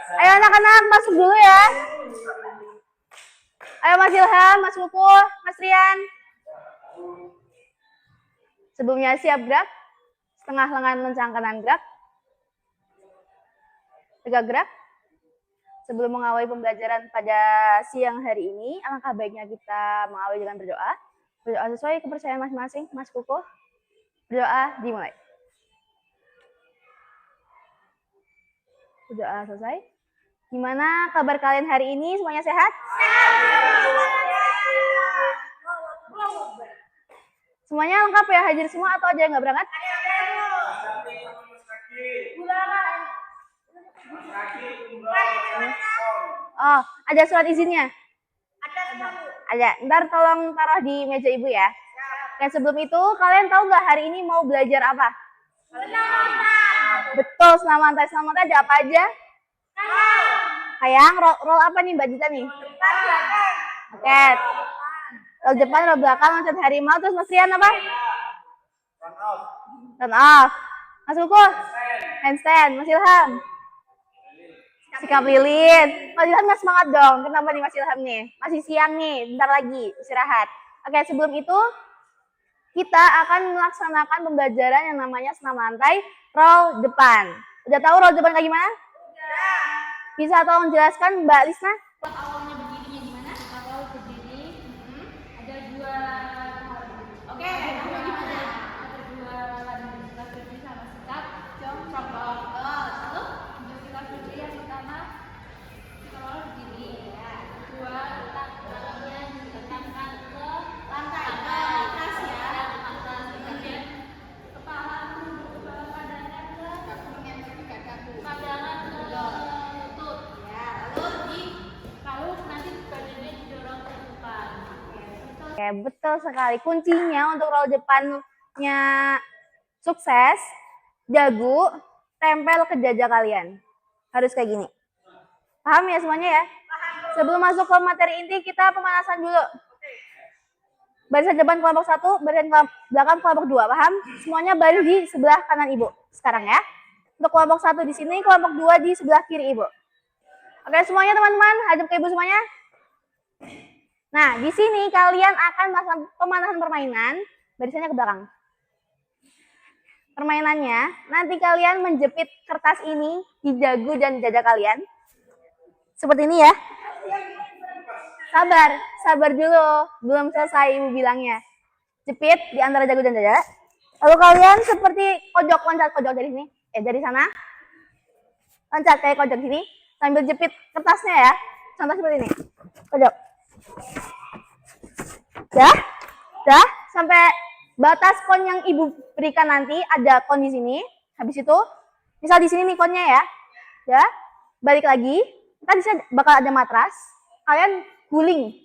Ayo anak-anak masuk dulu ya. Ayo Mas Ilham, Mas Kuku, Mas Rian. Sebelumnya siap gerak. Setengah lengan lencang kanan gerak. Tegak gerak. Sebelum mengawali pembelajaran pada siang hari ini, alangkah baiknya kita mengawali dengan berdoa. Berdoa sesuai kepercayaan masing-masing. Mas Kuku, berdoa dimulai. Berdoa selesai. Gimana kabar kalian hari ini? Semuanya sehat? Semuanya lengkap ya? Hadir semua atau ada yang nggak berangkat? Oh, ada surat izinnya? Ada. Ntar tolong taruh di meja ibu ya. Dan sebelum itu, kalian tahu nggak hari ini mau belajar apa? Betul, senamantai. Senamantai ada apa aja? Sayang, roll apa nih Mbak Dita nih? Oke. Roll depan, roll belakang, loncat harimau. Terus Mas Rian apa? Turn off. Mas Kuku? Handstand. Mas Ilham? Sikap lilin. Mas Ilham nggak semangat dong. Kenapa nih Mas Ilham nih? Masih siang nih, bentar lagi istirahat. Oke, sebelum itu kita akan melaksanakan pembelajaran yang namanya senamantai roll depan. Udah tahu roll depan kayak gimana? Bisa tolong jelaskan Mbak Lisna? Awalnya berdirinya gimana? Awal berdiri ada dua. Oke, awalnya gimana? Ada dua kita berdiri sama sikap, contoh. Lalu kita berdiri yang pertama kita awal berdiri. Kedua letak tangannya ditekankan ke lantai, ke atas ya, ke atas. Kemudian kepala pandangan ke pandangan ke lutut. Ya, lalu nanti badannya didorong ke depan. Oke, betul sekali. Kuncinya untuk roll depannya sukses, dagu tempel ke dada kalian. Harus kayak gini. Paham ya semuanya ya? Sebelum masuk ke materi inti, kita pemanasan dulu. Barisan depan kelompok 1, barisan belakang kelompok 2. Paham? Semuanya baris di sebelah kanan ibu. Sekarang ya. Untuk kelompok 1 di sini, kelompok 2 di sebelah kiri ibu. Oke semuanya teman-teman, hadap ke ibu semuanya. Nah, di sini kalian akan melakukan pemanasan permainan, barisannya ke belakang. Permainannya, nanti kalian menjepit kertas ini di dagu dan dada kalian. Seperti ini ya. Sabar dulu, belum selesai ibu bilangnya. Jepit di antara dagu dan dada. Lalu kalian seperti loncat kojok dari sini, dari sana. Loncat kayak kojok sini, sambil jepit kertasnya ya. Contoh seperti ini, kojok. Dah, sampai batas kon yang ibu berikan nanti ada kon di sini. Habis itu, misal di sini nih konnya ya. Ya, balik lagi. Kita di sini bakal ada matras. Kalian guling.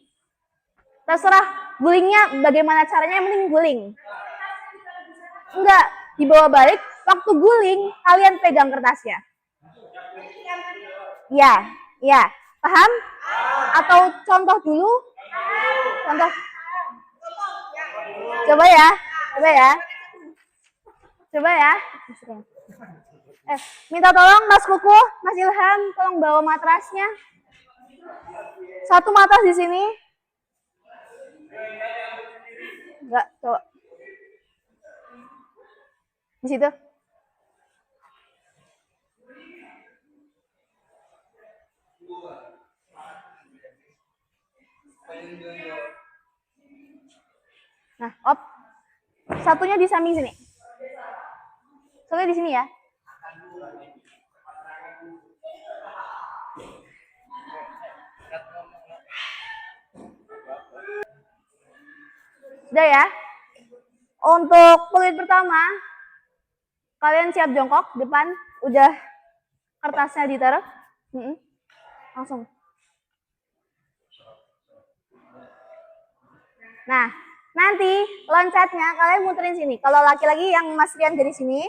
Terserah gulingnya bagaimana caranya, yang penting guling. Enggak, dibawa balik. Waktu guling, kalian pegang kertasnya. Ya, paham? Atau contoh dulu? Contoh. Coba ya. Minta tolong Mas Kuku, Mas Ilham, tolong bawa matrasnya. Satu matras di sini. Enggak, coba. Di situ. Nah, satunya di samping sini. Satunya di sini ya. Sudah ya. Untuk peluit pertama, kalian siap jongkok depan, udah kertasnya ditaruh. Langsung. Nah, nanti loncatnya kalian muterin sini. Kalau laki-laki yang Mas Rian dari sini,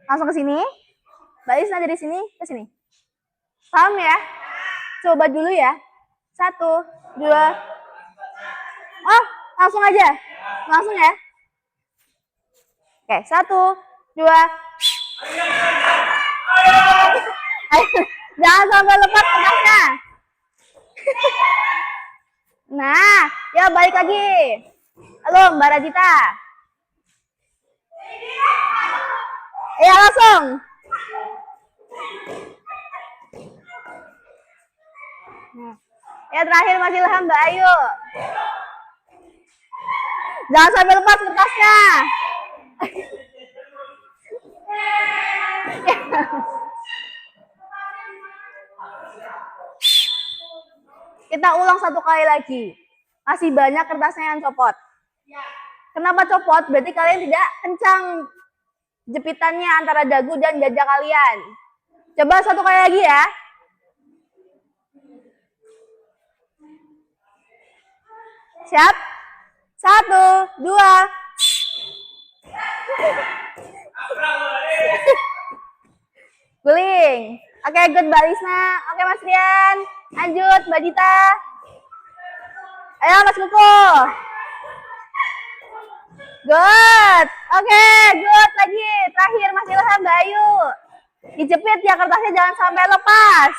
langsung ke sini. Mbak Isna dari sini ke sini. Paham ya? Coba dulu ya. 1, 2. Oh, langsung aja. Langsung ya. Oke, 1, 2. Ayo, jangan Jangan sampai lepas kertasnya. Nah, ya balik lagi. Halo Mbak Radita. Ya langsung. Nah. Ya terakhir Mas Ilham, Mbak Ayu. Jangan sampai lepas kertasnya. Kita ulang satu kali lagi. Masih banyak kertasnya yang copot. Kenapa copot? Berarti kalian tidak kencang jepitannya antara dagu dan jajah kalian. Coba satu kali lagi ya. Siap? 1, 2. Guling. Oke, good Mbak Lisna. Oke, Mas Rian. Lanjut, Mbak Dita. Ayo, Mas Kuku. Good. Oke, good lagi. Terakhir, Mas Ilham, Mbak Ayu. Dijepit ya kertasnya, jangan sampai lepas.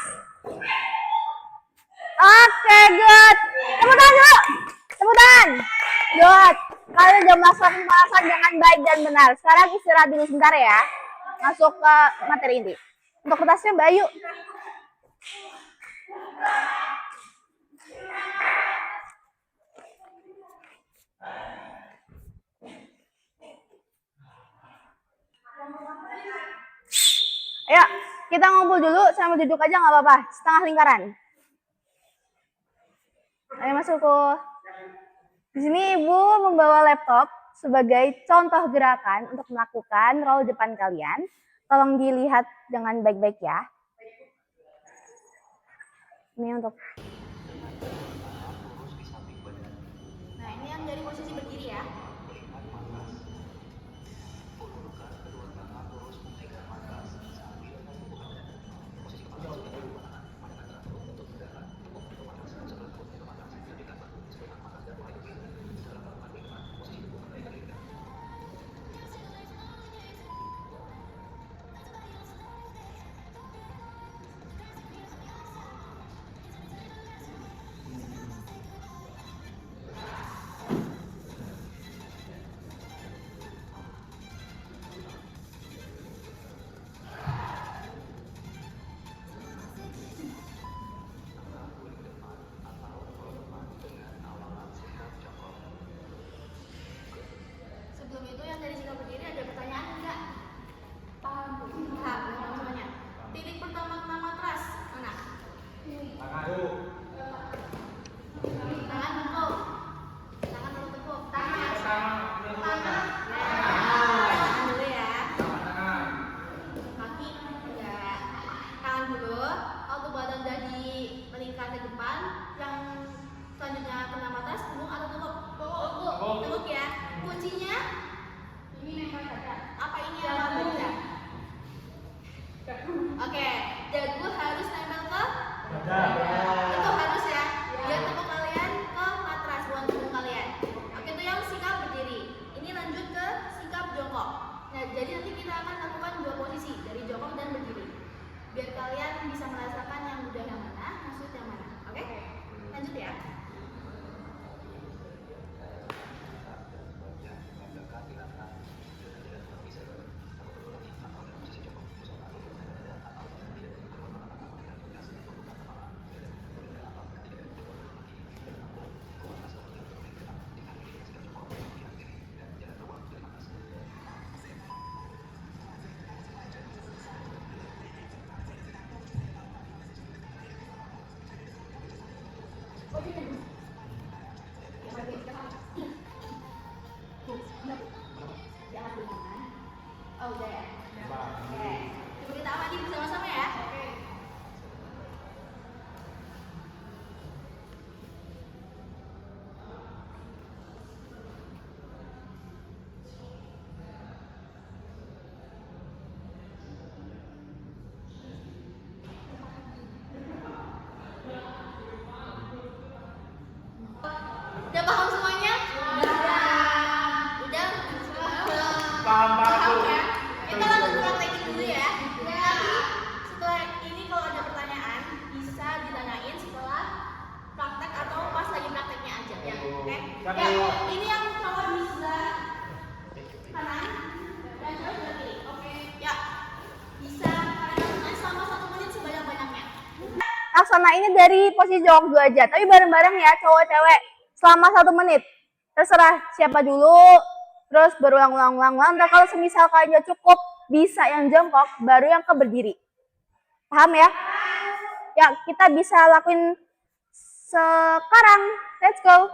Oke, good. Tepuk tangan dulu. Tepuk tangan. Good. Kalian udah melaksanakan pembahasan dengan baik dan benar. Sekarang istirahat dulu sebentar ya. Masuk ke materi inti. Untuk kertasnya Mbak Ayu. Ayo, kita ngumpul dulu sambil duduk aja nggak apa-apa. Setengah lingkaran. Ayo masuk. Di sini Ibu membawa laptop sebagai contoh gerakan untuk melakukan roll depan kalian. Tolong dilihat dengan baik-baik ya. Ini untuk. Nah, ini yang dari posisi berdiri ya. Sebelum itu yang dari sikap berdiri ada pertanyaan enggak? Paham Bu? Paham, semuanya. Titik pertama kena matras mana? Tangan tepuk. Tangan dulu tepuk. Tangan dulu ya. Kaki enggak. Tangan dulu. Waktu badan udah di melingkar ke depan, yang selanjutnya kena matras, punggung atau tepuk? Tepuk ya. Kuncinya ini nempel saja. Apa ini yang berbeda? Oke, dagu harus nempel ke itu harus ya. Biar tepuk kalian ke matras, ruang tepuk kalian. Oke, itu yang sikap berdiri. Ini lanjut ke sikap jongkok. Nah, jadi nanti kita akan lakukan dua posisi, dari jongkok dan berdiri. Biar kalian bisa merasakan yang mudah yang mana, maksud yang mana. Oke? Lanjut ya. Oh, udah ya? Oke. Coba kita amati bersama-sama ya. laksanainnya dari posisi jongkok dulu aja, tapi bareng-bareng ya cowok cewek selama 1 menit. Terserah siapa dulu, terus berulang-ulang. Ntar kalau semisal kalian cukup bisa yang jongkok, baru yang ke berdiri. Paham ya? Ya, kita bisa lakuin sekarang. Let's go.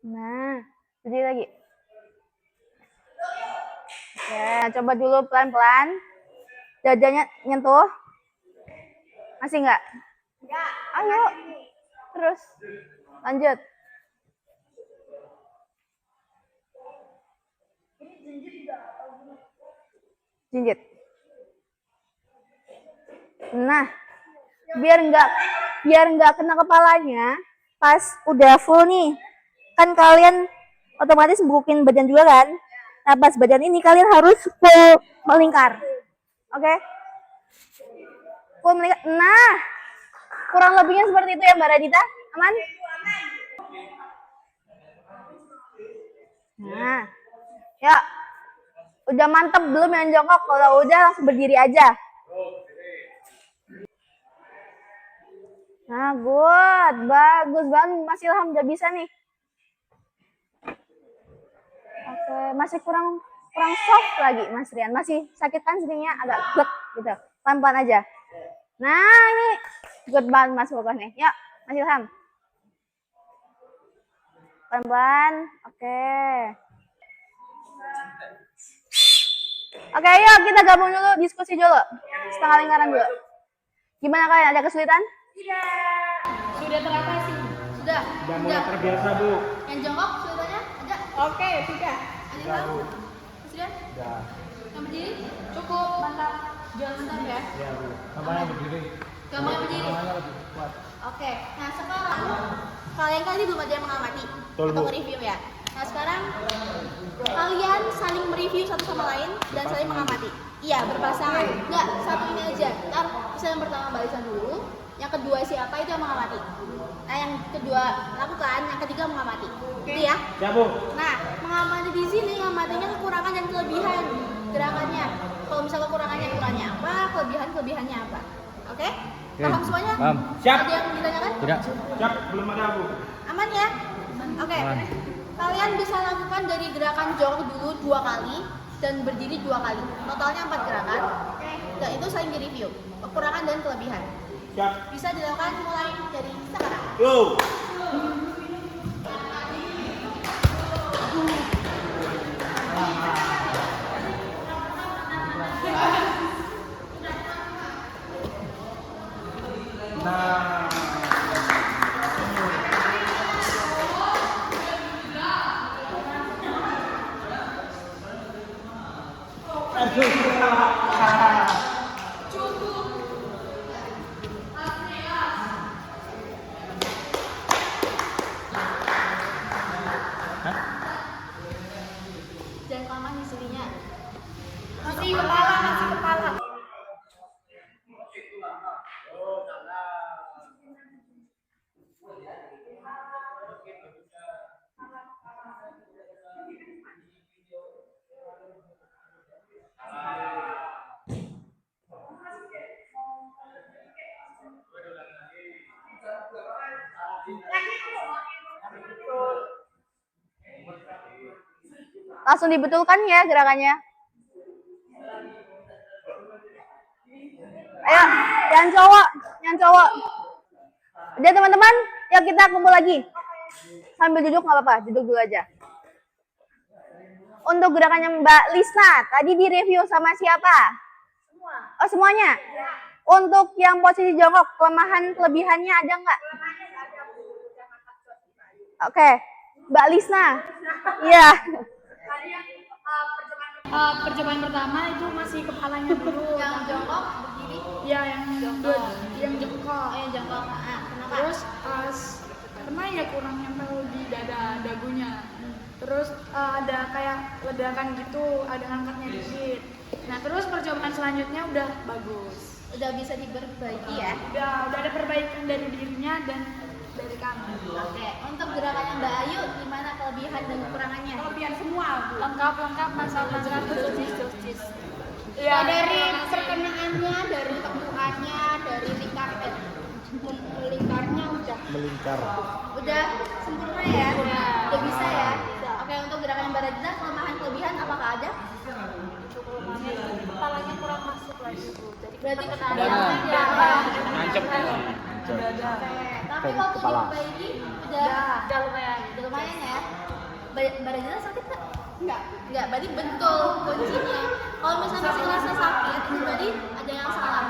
Nah, berdiri lagi. Oke, coba dulu pelan-pelan. Dadanya nyentuh. Masih nggak? Enggak. Ayo. Terus. Lanjut. Jinjit. Nah, biar nggak kena kepalanya, pas udah full nih, kan kalian otomatis bukin badan juga kan? Nah, pas badan ini kalian harus full melingkar. Oke? Full melingkar. Nah, kurang lebihnya seperti itu ya Mbak Radita. Aman? Nah, ya. Udah mantep belum yang jongkok? Kalau udah langsung berdiri aja. Nah, good. Bagus banget. Mas Ilham udah bisa nih. Oke, masih kurang soft lagi Mas Rian. Masih sakit kan sininya agak glek gitu. Pelan-pelan aja. Nah, ini good banget Mas pokoknya. Yuk, Mas Ilham. Pelan-pelan. Oke. Oke, yuk kita gabung dulu, diskusi dulu. Setengah lingkaran dulu. Gimana kalian? Ada kesulitan? Tidak. Sudah teratasi. Sudah. Sudah mulai terbiasa, Bu. Yang jongkok kesulitannya ada? Oke, sudah. Ada Bu? Sudah? Sudah. Yang berdiri? Cukup. Mantap. Jangan bentar ya. Iya, Bu. Gampang yang berdiri. Gampang yang berdiri? Gampangnya lebih kuat. Oke. Nah, sekarang kalian kan ini belum ada yang mengamati Betul, atau Bu. nge-review ya. Nah, sekarang kalian saling mereview satu sama lain dan saling mengamati. Iya, berpasangan. Enggak, satu ini aja. Ntar bisa yang pertama barisan dulu, yang kedua siapa itu yang mengamati. Nah, yang kedua lakukan, yang ketiga mengamati. Gitu ya. Ya, Bu. Nah, mengamati di sini ngamatinya kekurangan dan kelebihan gerakannya. Kalau misalnya kekurangannya apa, kelebihannya apa. Oke? Paham semuanya? Paham. Siap. Ada yang ditanyakan? Tidak. Siap, belum ada, Bu. Aman ya? Oke. Aman. Kalian bisa lakukan dari gerakan jongkok dulu 2 kali dan berdiri 2 kali. Totalnya 4 gerakan. Dan itu saling di-review. Kekurangan dan kelebihan. Siap. Bisa dilakukan mulai dari sekarang. Yo. Nah. Jangan kelamaan di sininya. Masih kepala. Langsung dibetulkan ya gerakannya. Ayo, yang cowok. Udah teman-teman, yuk kita kumpul lagi. Sambil duduk nggak apa-apa, duduk dulu aja. Untuk gerakannya Mbak Lisna, tadi di-review sama siapa? Semua. Oh, semuanya? Ya. Untuk yang posisi jongkok, kelemahan kelebihannya ada nggak? Oke, Mbak Lisna. Iya. Percobaan pertama itu masih kepalanya dulu. Yang jongkok berdiri. Ya, yang Jongkok. yang jongkok. Yang jongkok. Kenapa? Terus karena ya kurang nempel di dagunya. Terus ada kayak ledakan gitu, ada ngangkatnya dikit. Nah terus percobaan selanjutnya udah bagus. Udah bisa diperbaiki ya. Udah ada perbaikan dari dirinya dan dari kami. Oke, untuk gerakannya Mbak Ayu gimana kelebihan dan kekurangannya? Kelebihan semua, Bu. Lengkap masalah dosis. Ya, dari perkenaannya, dari tempuhannya, dari lingkarnya udah. melingkar. Udah sempurna ya? Udah bisa ya? Oke, untuk gerakan Mbak Rajina kelemahan kelebihan apakah ada? Kepalanya kurang masuk lagi, Bu. Jadi Berarti Nancep. Oke, tapi waktu diperbaiki udah lumayan ya. Mbak Rajina sakit nggak? Enggak, berarti betul kuncinya. Kalau misalnya masih ngerasa sakit, itu berarti ada yang salah.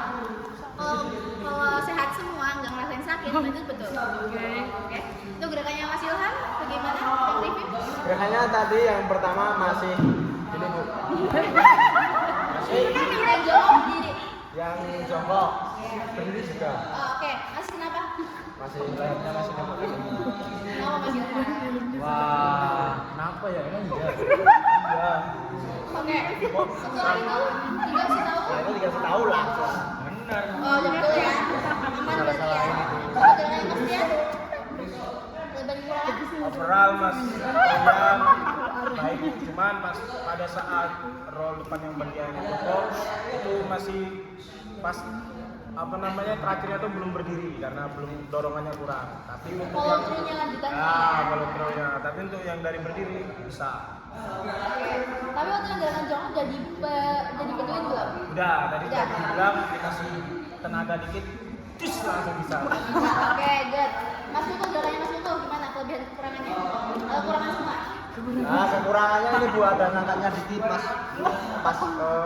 Kalau sehat semua, nggak ngerasain sakit, berarti betul. Oke. Itu gerakannya Mas Ilham, bagaimana? Yang review? Gerakannya tadi yang pertama masih ini Bu. Kita jawab diri. Yang jongkok. Berdiri juga. Oke, Mas kenapa? Masih layarnya masih nampak. Kenapa Mas Ilham? Wah, kenapa ya? Emang iya. Iya. Oke, setelah itu dikasih tahu. Nah, itu dikasih tahu langsung. Benar. Oh, betul ya. Aman berarti ya. Gerakannya Mas Tian. Lebar kurang. Overall Mas Rian baik, cuman pas pada saat roll depan yang bagian jongkok itu masih pas apa namanya terakhirnya tuh belum berdiri karena belum dorongannya kurang. Tapi untuk Follow through-nya lanjutan. follow through-nya. Tapi untuk yang dari berdiri bisa. Tapi waktu yang gerakan jongkok jadi beduin belum? Udah, tadi Udah. tadi bilang dikasih tenaga dikit, cus langsung bisa. Oke, good. Mas Tutu, gerakannya Mas Tutu gimana kelebihan kekurangannya? Kekurangan semua. Nah, kekurangannya ini Bu ada ngangkatnya dikit pas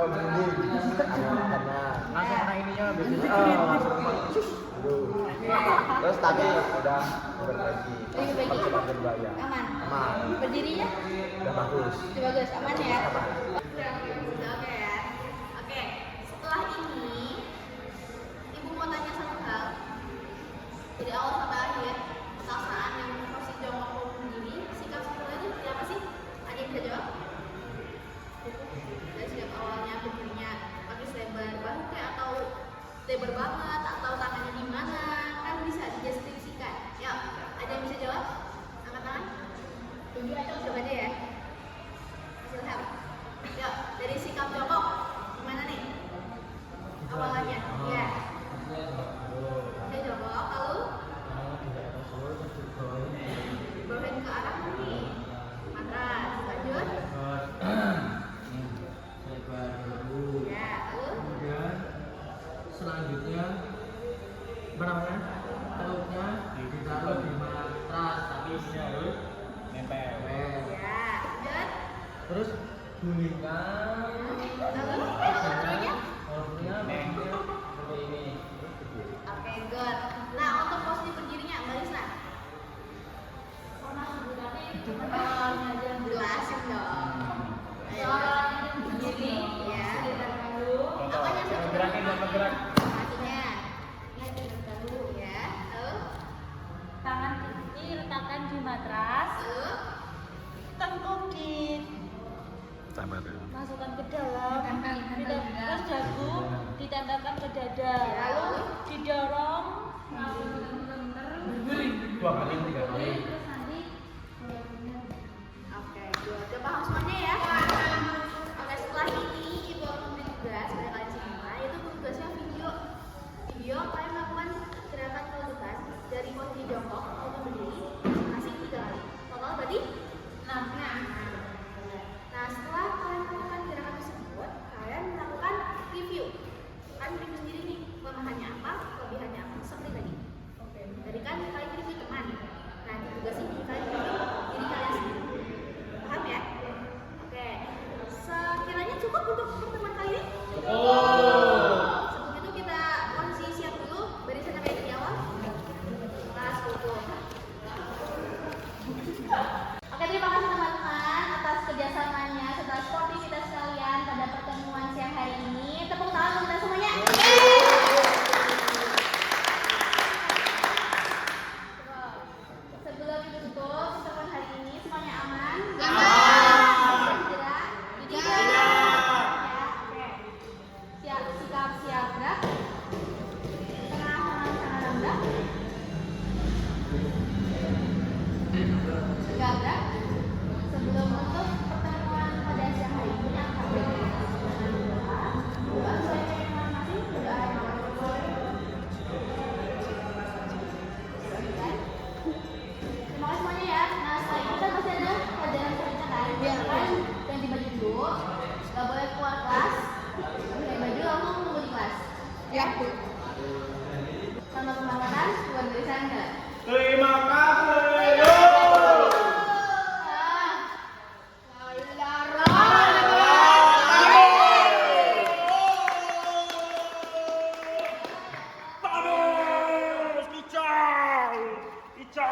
berdiri. Ada ngangkatnya. Langsung kena ininya biasanya. Langsung kena. Terus tadi udah diperbaiki. Percobaan kedua ya. Aman. Aman. Berdirinya Udah bagus. udah bagus, aman ya. Aman. Oke ya. Oke, setelah ini Ibu mau tanya satu hal. Dari awal sampai akhir, saat yang posisi jongkok maupun berdiri, sikap sebelumnya itu seperti apa sih? Ada yang bisa jawab? Dari sikap awalnya berdirinya pakai selebar bahu kayak atau lebar banget atau tangannya di mana? Kan bisa dideskripsikan. Ya, ada yang bisa jawab? Angkat tangan. Coba aja ya. Ilham. Yuk, dari sikap jongkok gimana nih? Awalannya. Ya. Saya jongkok lalu bawain ke arah nih. Matras. Lanjut. Ya, lalu Kemudian selanjutnya apa namanya? Telurnya ditaruh di matras tapi isinya harus nempel. ya, lanjut. Terus gulingkan. Lalu follow-through-nya? Telurnya bentuknya seperti ini. Oke, good. Nah, untuk posisi berdirinya, Mbak Risna. Jelasin dong. Ayo. Berdiri. Ya. Apanya sih? Gerakin dan bergerak. Kakinya. Ya. Lalu. Tangan kiri letakkan di matras, Lalu. tengkuk di Sabar. masukkan ke dalam, terus dagu ditempelkan ke dada, lalu didorong, Dua kali, tiga kali. terus nanti Oke, good. Udah paham semuanya ya? Oke, setelah ini Ibu akan memberi tugas pada kalian semua, yaitu tugasnya video Selamat makan, buat dari sana. Terima kasih. Vamos, Kicau! Kicau,